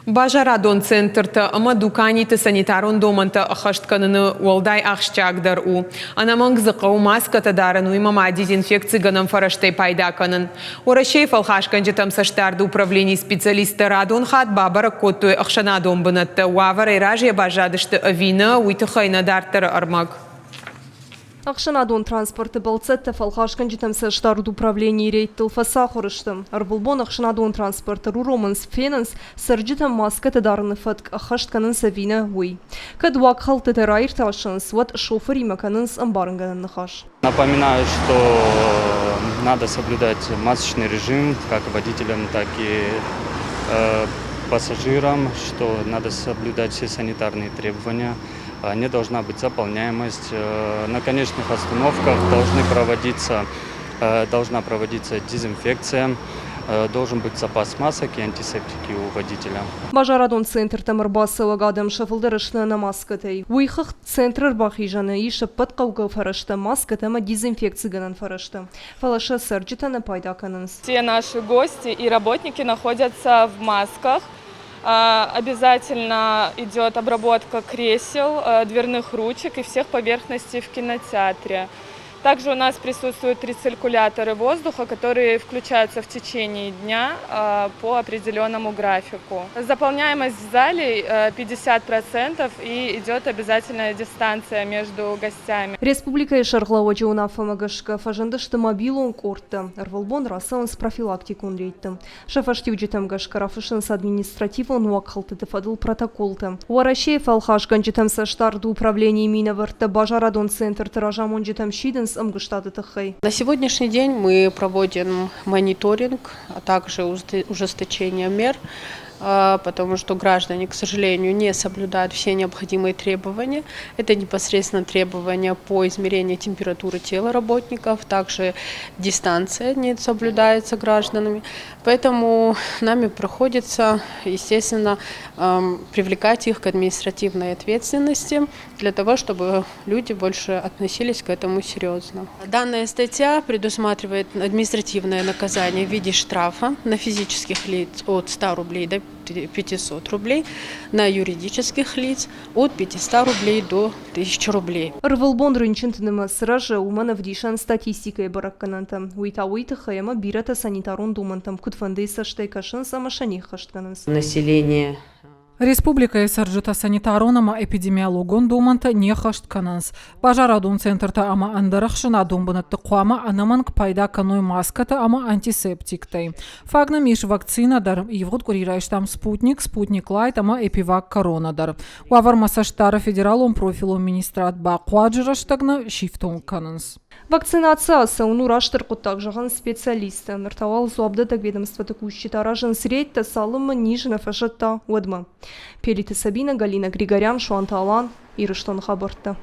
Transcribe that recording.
Бажарадон центрта ама дуканиты санитарон доманта ахаштканını олдай ахшчагдар у. Анаманг зықау маската дарыну имама дезинфекции ганам фараштай пайда канын. Орашей фалхашканжы тамсаштарды управлений специалисты радон хат бабара коттуй ахшанадон бынатты. Уавар иражия бажадышты авина уйтыхайна дартары армаг. Акшанадон транспорты балцетта фалхашкан житамса штард управление рейттыл фаса хорыштым. Арбулбон Акшанадон транспорты руроманс фенанс сарджитам маска тадарны фатк ахаштканын савина уй. Кадвак халты терайр ташанс вот шофер имаканынс амбарнганын нахаш. Напоминаю, что надо соблюдать масочный режим как водителям, так и пассажирам, что надо соблюдать все санитарные требования. Не должна быть заполняемость. На конечных остановках должна проводиться дезинфекция. Должен быть запас масок и антисептики у водителя. Бажарадон центр тамарбасова гадам шафылдырышны на маскатай. Уйхах центр бахижаны и шаппат кауга фарашта маскатама дезинфекции ганан фарашта. Фалаша сарджита на пайдакананс. Все наши гости и работники находятся в масках. Обязательно идет обработка кресел, дверных ручек и всех поверхностей в кинотеатре. Также у нас присутствуют рециркуляторы воздуха, которые включаются в течение дня по определенному графику. Заполняемость в зале 50% и идет обязательная дистанция между гостями. Республика Шарглава Джаунафамагашка фажандышты мобилон корта. Арвалбон расаун с профилактикун рейтом. Шафаштивджитам гашкарафышын с административон уакхалты тефадыл протоколта. Уарашей фалхаш ганджитам со штарду управления миноварта Бажарадон центр тиражамон джитам щиден. На сегодняшний день мы проводим мониторинг, а также ужесточение мер, потому что граждане, к сожалению, не соблюдают все необходимые требования. Это непосредственно требования по измерению температуры тела работников, также дистанция не соблюдается гражданами. Поэтому нами приходится, естественно, привлекать их к административной ответственности для того, чтобы люди больше относились к этому серьезно. Данная статья предусматривает административное наказание в виде штрафа на физических лиц от 100 рублей до 500 рублей, на юридических лиц от 500 рублей до 1000 рублей. Рвалбон рынчынтынымы сыражы умана вдишан статистикой баракканантам. Уйта хаяма бирата санитарун думантам кутфандейса штайкашын самашаних хаштканынс. Население Республика сарджита санитаронама эпидемиологон думанта не хашткананс. Бажарадон центрта ама андарахшина думбанатты қуама анаманг пайда каной маската ама антисептиктай. Фагна миш вакцинадар евгуд курирайштам спутник лайт ама эпивак коронадар. Уавар масаштара федералон профилон министрат ба қуаджираштагна шифтон кананс. Вакцинация сауну раштырқут такжаған специалисты. Нартавал зуабда так ведомство текущий таражен средь салыма нижина фашатта удма. Пелиты Сабина, Галина Григорян, Шуанталан, Ирыштон Хабарта.